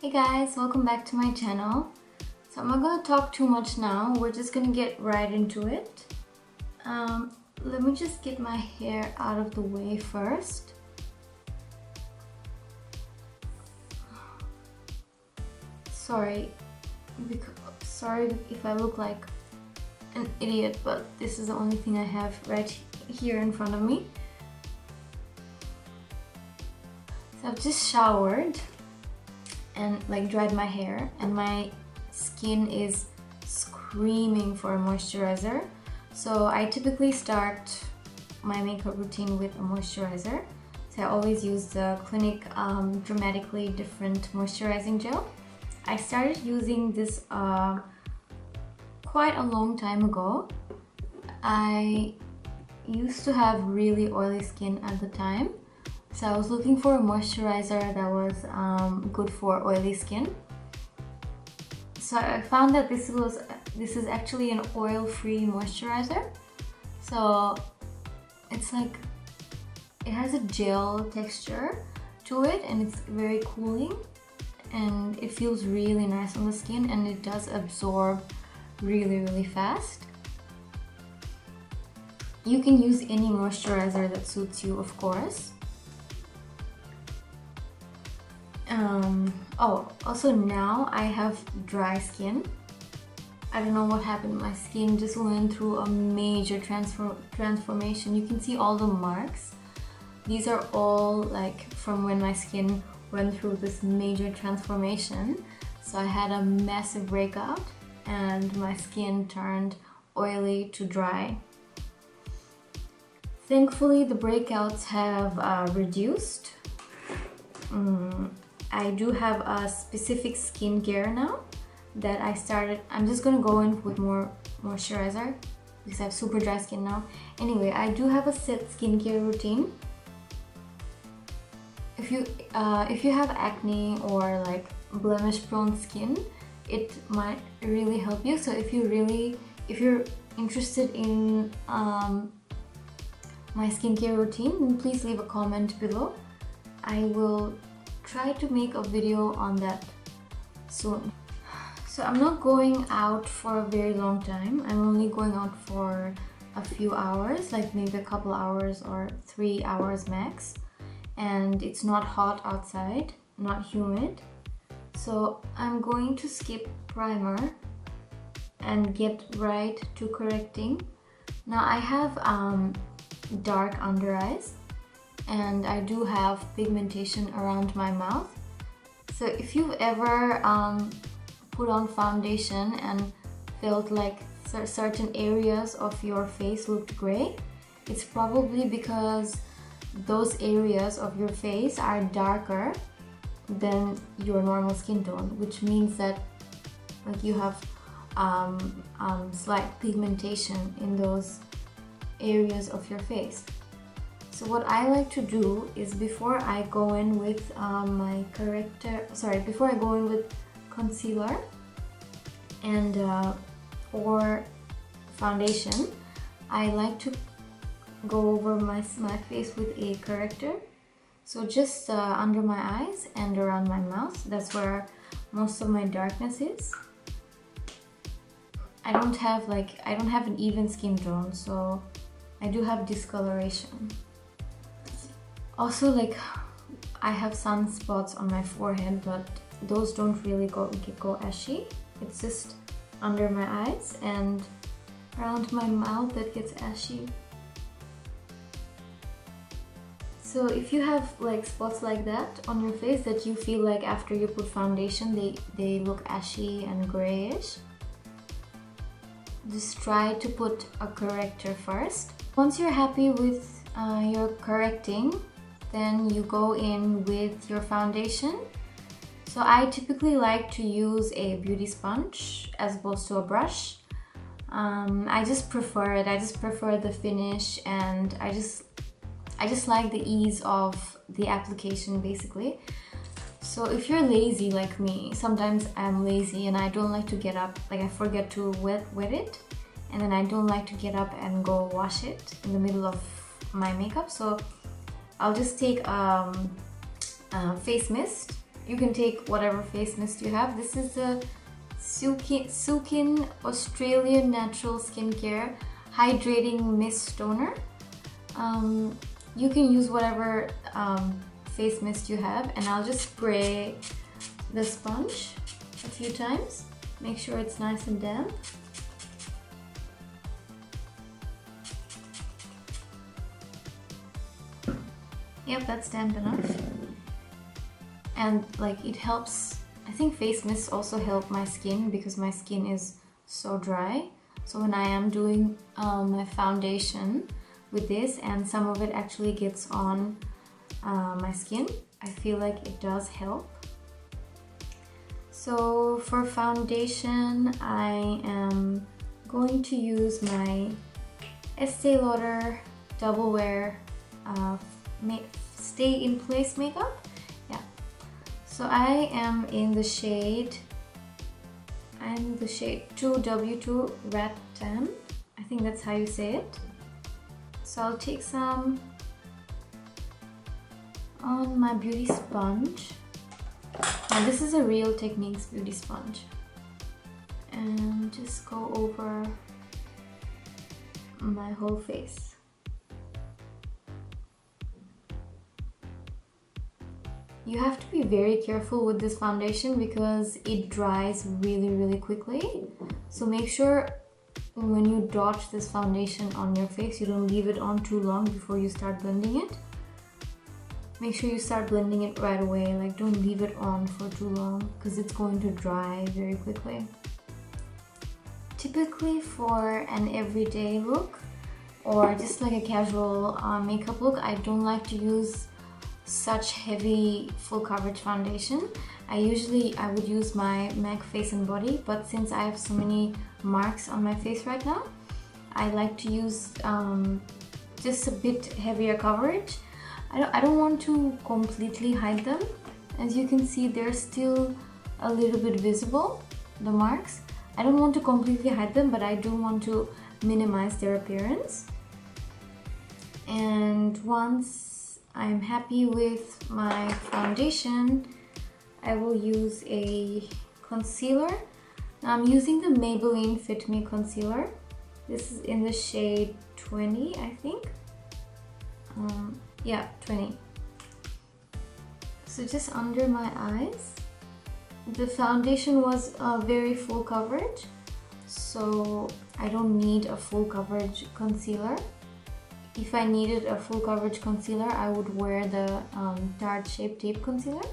Hey guys, welcome back to my channel. So I'm not gonna talk too much now, we're just gonna get right into it. Let me just get my hair out of the way first. Sorry if I look like an idiot, but this is the only thing I have right here in front of me. So I've just showered and dried my hair, and my skin is screaming for a moisturizer. So I typically start my makeup routine with a moisturizer. So I always use the Clinique Dramatically Different Moisturizing Gel. I started using this quite a long time ago. I used to have really oily skin at the time. So I was looking for a moisturizer that was good for oily skin. So I found that this is actually an oil-free moisturizer. So it's like, it has a gel texture to it and it's very cooling and it feels really nice on the skin, and it does absorb really fast. You can use any moisturizer that suits you, of course. Oh, also now I have dry skin. I don't know what happened. My skin just went through a major transformation. You can see all the marks. These are all from when my skin went through this major transformation. So I had a massive breakout and my skin turned oily to dry. Thankfully, the breakouts have reduced. I do have a specific skincare now that I started. I'm just gonna go in with more moisturizer because I have super dry skin now. Anyway, I do have a set skincare routine. If you have acne or blemish prone skin, it might really help you. So if you're interested in my skincare routine, then please leave a comment below. I will try to make a video on that soon. So I'm not going out for a very long time. I'm only going out for a few hours, maybe a couple hours or 3 hours max. And it's not hot outside, not humid. So I'm going to skip primer and get right to correcting. Now I have dark under eyes, and I do have pigmentation around my mouth. So if you've ever put on foundation and felt like certain areas of your face looked gray, it's probably because those areas of your face are darker than your normal skin tone, which means that you have slight pigmentation in those areas of your face. So what I like to do is, before I go in with before I go in with concealer and or foundation, I like to go over my face with a corrector. So just under my eyes and around my mouth, that's where most of my darkness is. I don't have an even skin tone, so I do have discoloration. Also, I have sunspots on my forehead, but those don't really go ashy. It's just under my eyes and around my mouth that gets ashy. So if you have spots like that on your face that you feel like after you put foundation they look ashy and grayish, just try to put a corrector first. Once you're happy with your correcting, then you go in with your foundation. So I typically like to use a beauty sponge as opposed to a brush. I just prefer it. I just prefer the finish, and I just like the ease of the application, basically. So if you're lazy like me, sometimes I'm lazy and I don't like to get up, I forget to wet it, and then I don't like to get up and go wash it in the middle of my makeup. So I'll just take face mist you can take whatever face mist you have. This is the Silken Australian Natural Skincare Hydrating Mist Toner. You can use whatever face mist you have, and I'll just spray the sponge a few times. Make sure it's nice and damp. Yep, that's damp enough. And like it helps, I think face mists also help my skin because my skin is so dry. So when I am doing my foundation with this and some of it actually gets on my skin, I feel like it does help. So for foundation, I am going to use my Estee Lauder Double Wear Stay in Place makeup. Yeah. So I am in the shade 2W2 Rat Tan. I think that's how you say it. So I'll take some on my beauty sponge. Now this is a Real Techniques beauty sponge. And just go over my whole face. You have to be very careful with this foundation because it dries really quickly. So make sure when you dot this foundation on your face, you don't leave it on too long before you start blending it. Make sure you start blending it right away, like don't leave it on for too long because it's going to dry very quickly. Typically for an everyday look or just like a casual makeup look, I don't like to use such heavy full coverage foundation. I would use my MAC Face and Body, but since I have so many marks on my face right now, I like to use just a bit heavier coverage. I don't want to completely hide them. As you can see, they're still a little bit visible, the marks. I don't want to completely hide them, but I do want to minimize their appearance. And once I'm happy with my foundation, I will use a concealer. Now I'm using the Maybelline Fit Me concealer. This is in the shade 20, I think. Yeah, 20. So just under my eyes. The foundation was very full coverage, so I don't need a full coverage concealer. If I needed a full coverage concealer, I would wear the Tart Shape Tape Concealer.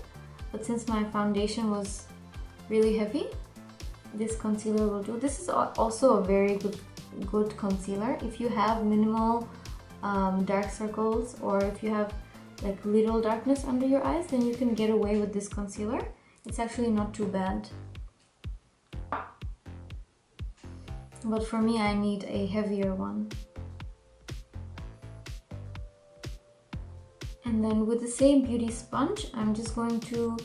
But since my foundation was really heavy, this concealer will do. This is also a very good concealer. If you have minimal dark circles, or if you have like little darkness under your eyes, then you can get away with this concealer. It's actually not too bad. But for me, I need a heavier one. And then with the same beauty sponge, I'm just going to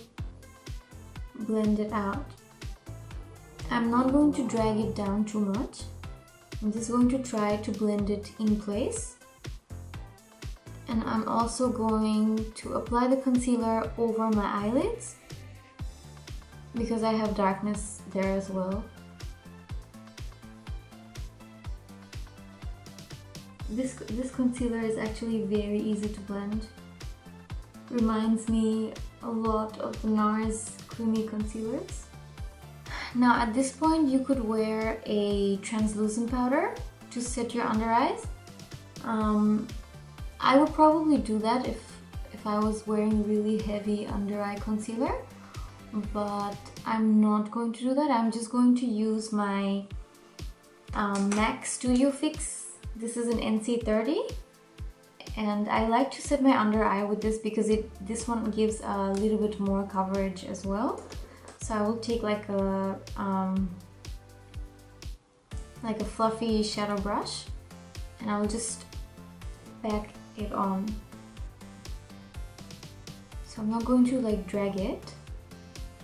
blend it out. I'm not going to drag it down too much. I'm just going to try to blend it in place. And I'm also going to apply the concealer over my eyelids because I have darkness there as well. This concealer is actually very easy to blend. Reminds me a lot of the NARS creamy concealers. Now at this point you could wear a translucent powder to set your under eyes. I would probably do that if I was wearing really heavy under eye concealer, but I'm not going to do that. I'm just going to use my MAC Studio Fix. This is an NC30. And I like to set my under eye with this because this one gives a little bit more coverage as well. So I will take like a fluffy shadow brush and I will just pack it on. So I'm not going to like drag it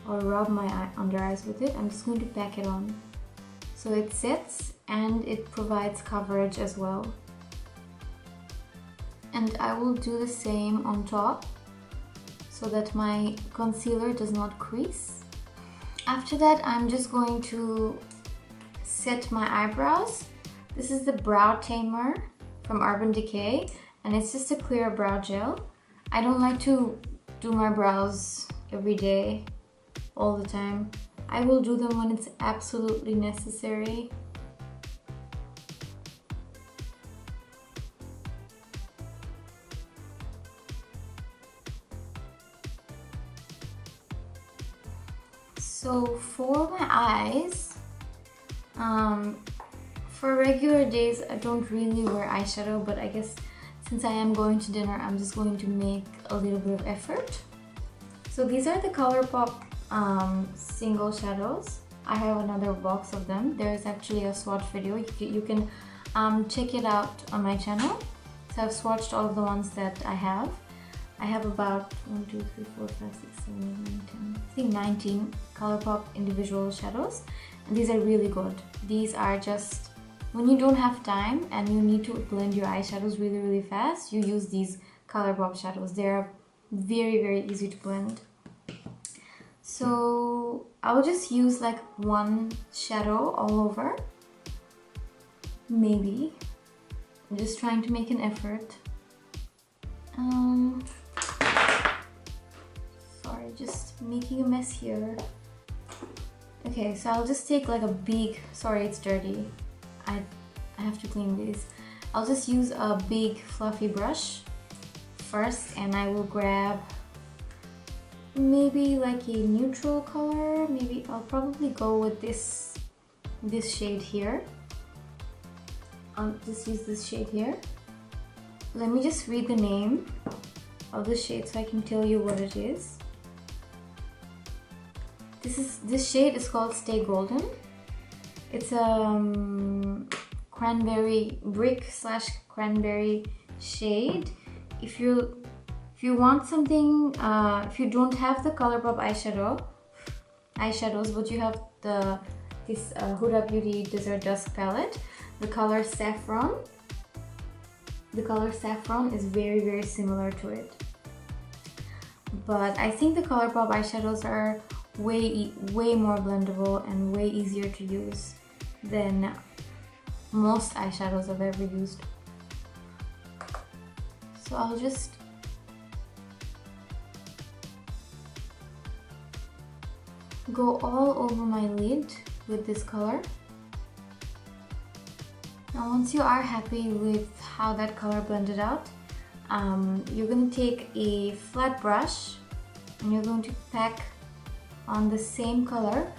or rub my under eyes with it. I'm just going to pack it on. So it sets and it provides coverage as well. And I will do the same on top. so that my concealer does not crease. After that, I'm just going to set my eyebrows. This is the brow tamer from Urban Decay, and it's just a clear brow gel. I don't like to do my brows every day, all the time. I will do them when it's absolutely necessary. So for my eyes, for regular days I don't really wear eyeshadow, but I guess since I am going to dinner, I'm just going to make a little bit of effort. So these are the Colourpop single shadows. I have another box of them. There's actually a swatch video. You can check it out on my channel. So I've swatched all of the ones that I have. I have about 1, 2, 3, 4, 5, 6, 7, 8, 9, 10, I think 19 Colourpop individual shadows. And these are really good. These are just, when you don't have time and you need to blend your eyeshadows really fast, you use these Colourpop shadows. They're very easy to blend. So I will just use like one shadow all over. Maybe. I'm just trying to make an effort. Sorry, just making a mess here. Okay, so I'll just take like a big, sorry it's dirty. I have to clean these. I'll just use a big fluffy brush first, and I will grab maybe like a neutral color. Maybe I'll probably go with this shade here. I'll just use this shade here. Let me just read the name of the shade so I can tell you what it is. This shade is called Stay Golden. It's a cranberry brick / cranberry shade. If you want something, if you don't have the Colourpop eyeshadows, but you have this Huda Beauty Desert Dusk palette, the color Saffron. The color Saffron is very similar to it. But I think the Colourpop eyeshadows are way more blendable and way easier to use than most eyeshadows I've ever used. So I'll just go all over my lid with this color. Now once you are happy with how that color blended out, you're going to take a flat brush and you're going to pack on the same color,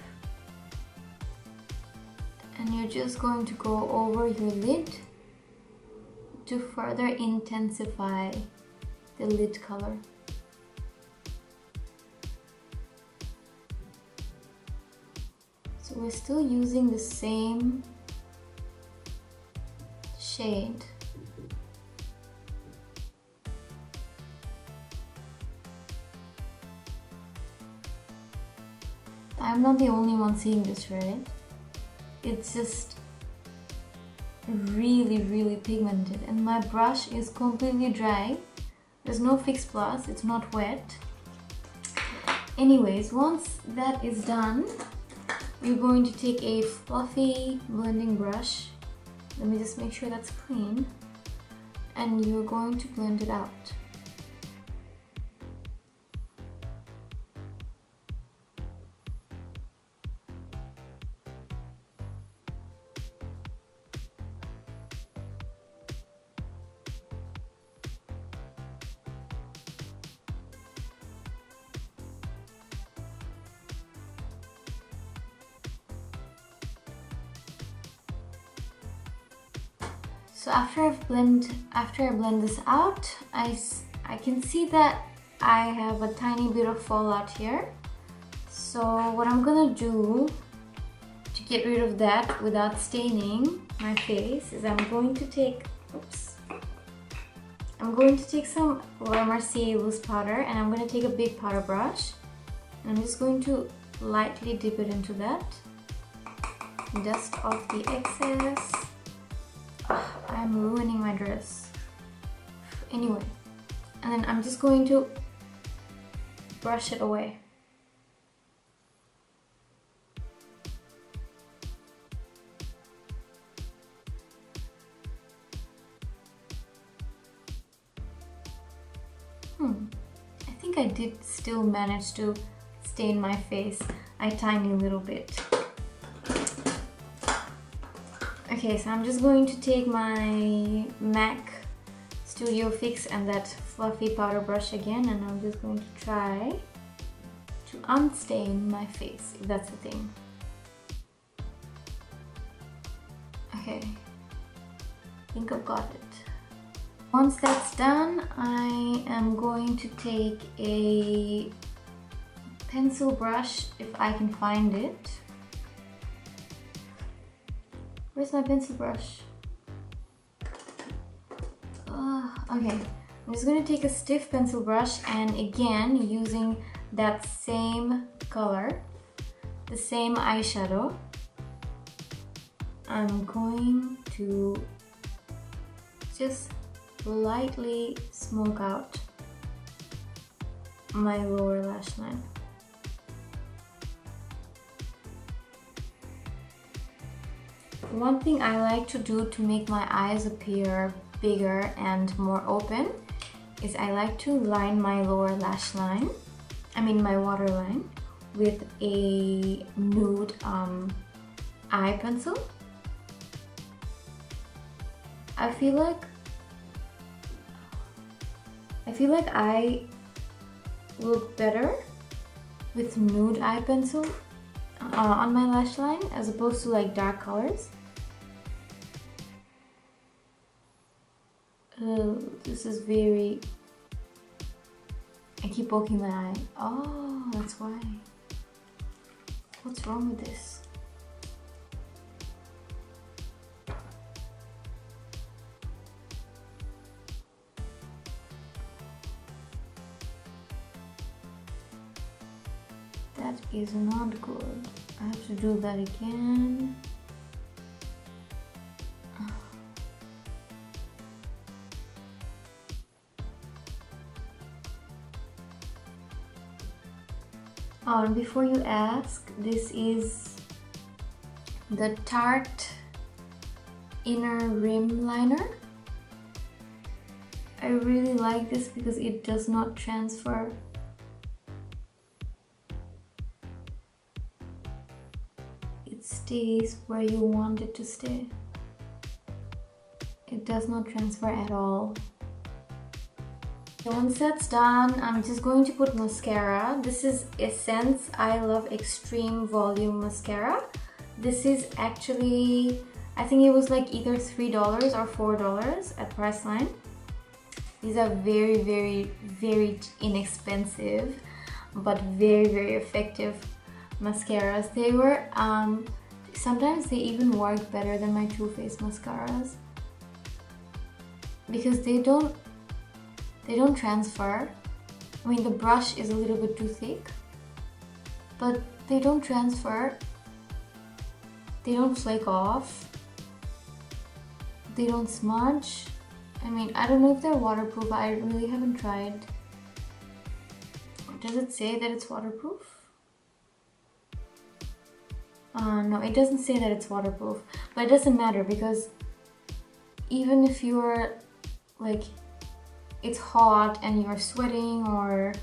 and you're just going to go over your lid to further intensify the lid color. So we're still using the same shade. I'm not the only one seeing this, right? It's just really pigmented, and my brush is completely dry. There's no Fix Plus, it's not wet. Anyways, once that is done, you're going to take a fluffy blending brush. Let me just make sure that's clean, and you're going to blend it out. So after I blend this out, I can see that I have a tiny bit of fallout here. So what I'm gonna do to get rid of that without staining my face is I'm going to take some Laura Mercier loose powder, and I'm going to take a big powder brush, and I'm just going to lightly dip it into that, dust off the excess. I'm ruining my dress. Anyway, and then I'm just going to brush it away. I think I did still manage to stain my face a tiny little bit. Okay, so I'm just going to take my MAC Studio Fix and that fluffy powder brush again, and I'm just going to try to unstain my face, if that's the thing. Okay, I think I've got it. Once that's done, I am going to take a pencil brush, if I can find it. Where's my pencil brush? Okay, I'm just going to take a stiff pencil brush, and again, using that same color, the same eyeshadow, I'm going to just lightly smoke out my lower lash line. One thing I like to do to make my eyes appear bigger and more open is I like to line my lower lash line, my waterline, with a nude eye pencil. I feel like I look better with nude eye pencil on my lash line as opposed to like dark colors. This is very... I keep poking my eye. Oh, that's why. What's wrong with this? That is not good. I have to do that again. Oh, and before you ask, this is the Tart Inner Rim Liner. I really like this because it does not transfer. It stays where you want it to stay. It does not transfer at all. Once that's done, I'm just going to put mascara. This is Essence I Love Extreme Volume Mascara. This is actually, I think it was like either $3 or $4 at Priceline. These are very, very, very inexpensive, but very, very effective mascaras. They were, sometimes they even work better than my Too Faced mascaras because they don't transfer. I mean, the brush is a little bit too thick, but they don't transfer. They don't flake off. They don't smudge. I mean, I don't know if they're waterproof. I really haven't tried. Does it say that it's waterproof? No, it doesn't say that it's waterproof, but it doesn't matter because even if you're like, it's hot and you're sweating or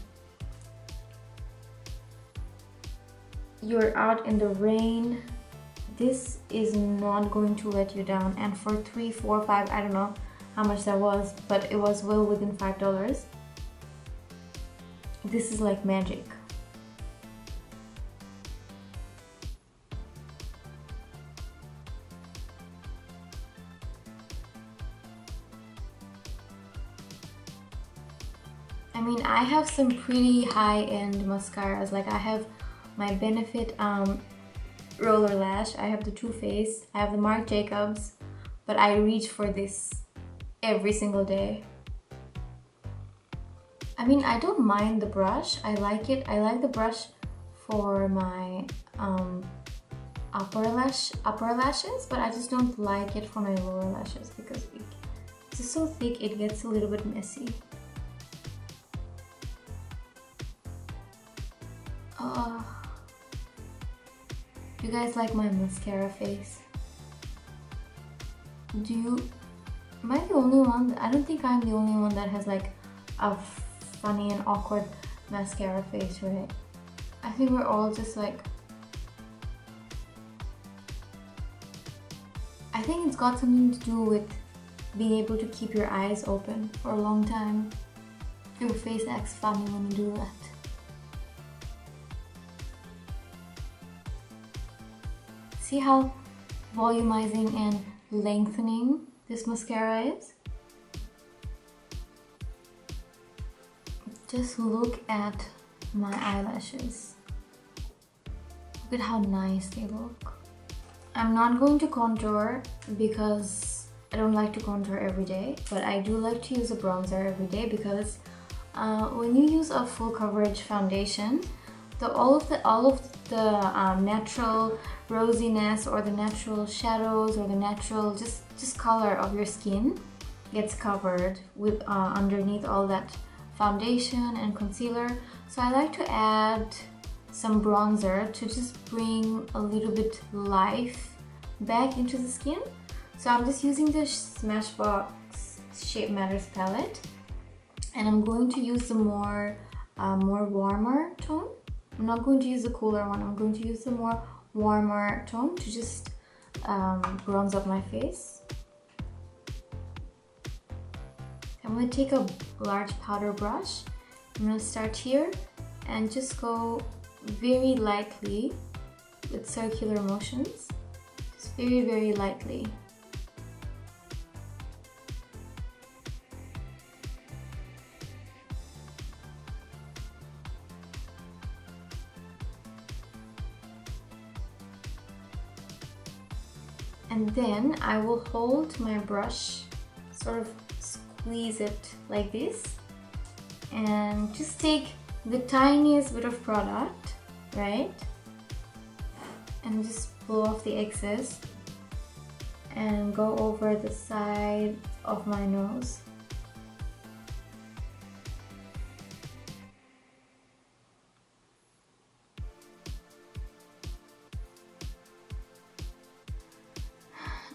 you're out in the rain, this is not going to let you down. And for $3, $4, $5, I don't know how much that was, but it was well within $5. This is like magic. I mean, I have some pretty high-end mascaras. Like I have my Benefit Roller Lash, I have the Too Faced, I have the Marc Jacobs, but I reach for this every single day. I mean, I don't mind the brush. I like it. I like the brush for my upper lashes, but I just don't like it for my lower lashes because it's just so thick. It gets a little bit messy. Do you guys like my mascara face? Am I the only one? I don't think I'm the only one that has like a funny and awkward mascara face, right? I think we're all just like... I think it's got something to do with being able to keep your eyes open for a long time. Your face acts funny when you do that. See how volumizing and lengthening this mascara is? Just look at my eyelashes. Look at how nice they look. I'm not going to contour because I don't like to contour every day, but I do like to use a bronzer every day because when you use a full coverage foundation, all of the natural rosiness or the natural shadows or the natural just color of your skin gets covered with underneath all that foundation and concealer. So I like to add some bronzer to just bring a little bit life back into the skin. So I'm just using the Smashbox Shape Matters palette, and I'm going to use the more warmer tone. I'm not going to use the cooler one. I'm going to use the more warmer tone to just bronze up my face. I'm going to take a large powder brush. I'm going to start here and just go very lightly with circular motions. Just very, very lightly. And then I will hold my brush, sort of squeeze it like this, and just take the tiniest bit of product, right? And just blow off the excess and go over the side of my nose.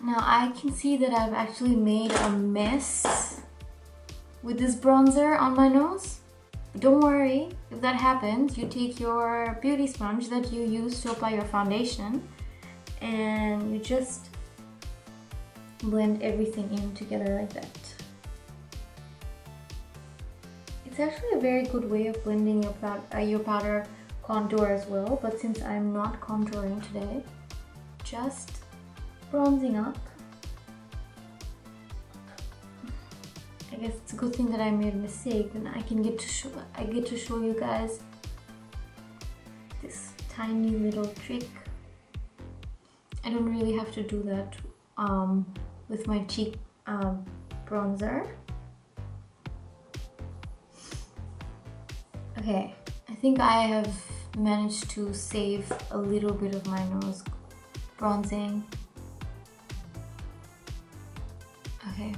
Now I can see that I've actually made a mess with this bronzer on my nose. Don't worry, if that happens, you take your beauty sponge that you use to apply your foundation and you just blend everything in together like that. It's actually a very good way of blending your powder contour as well, but since I'm not contouring today, just bronzing up. I guess it's a good thing that I made a mistake, and I get to show you guys this tiny little trick. I don't really have to do that with my cheek bronzer. Okay, I think I have managed to save a little bit of my nose bronzing. Okay.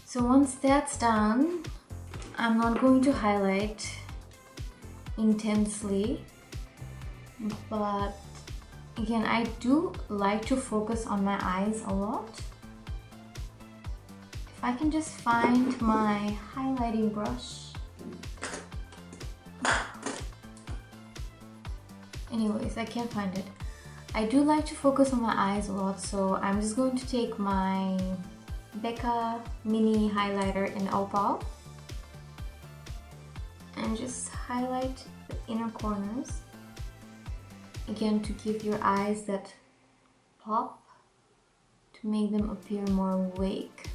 So once that's done, I'm not going to highlight intensely, but again, I do like to focus on my eyes a lot. If I can just find my highlighting brush. Anyways, I can't find it. I do like to focus on my eyes a lot, so I'm just going to take my Becca mini highlighter in Opal and just highlight the inner corners, again to give your eyes that pop, to make them appear more awake,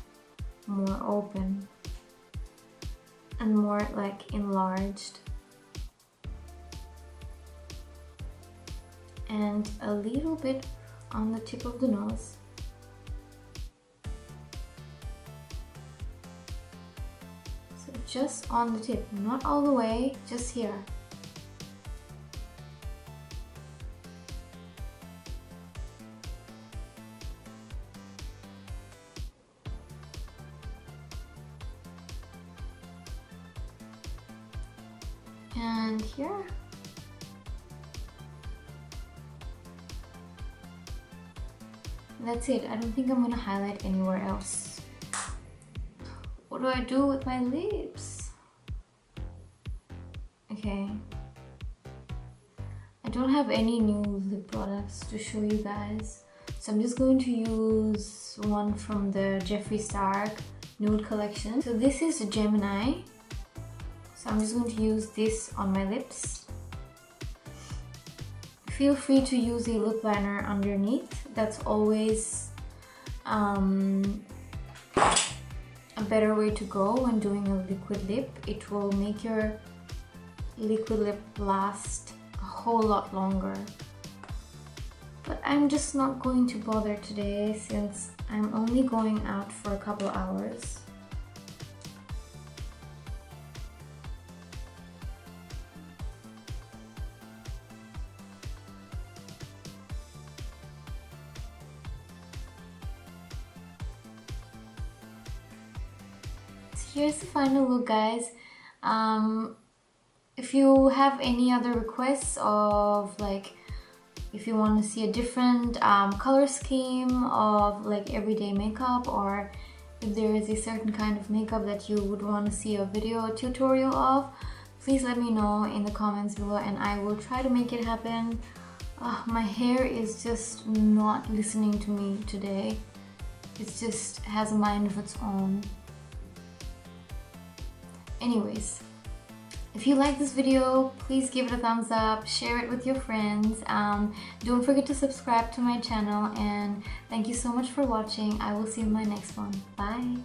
more open, and more like enlarged. And a little bit on the tip of the nose. So just on the tip, not all the way, just here. And here. That's it. I don't think I'm gonna highlight anywhere else. What do I do with my lips? Okay. I don't have any new lip products to show you guys. So I'm just going to use one from the Jeffree Star Nude collection. So this is a Gemini. So I'm just going to use this on my lips. Feel free to use a lip liner underneath. That's always a better way to go when doing a liquid lip. It will make your liquid lip last a whole lot longer. But I'm just not going to bother today since I'm only going out for a couple hours. Here's the final look, guys. If you have any other requests of like, if you want to see a different color scheme of like everyday makeup, or if there is a certain kind of makeup that you would want to see a video tutorial of, please let me know in the comments below and I will try to make it happen. My hair is just not listening to me today. It just has a mind of its own. Anyways, if you like this video, please give it a thumbs up, share it with your friends. Don't forget to subscribe to my channel, and thank you so much for watching. I will see you in my next one. Bye!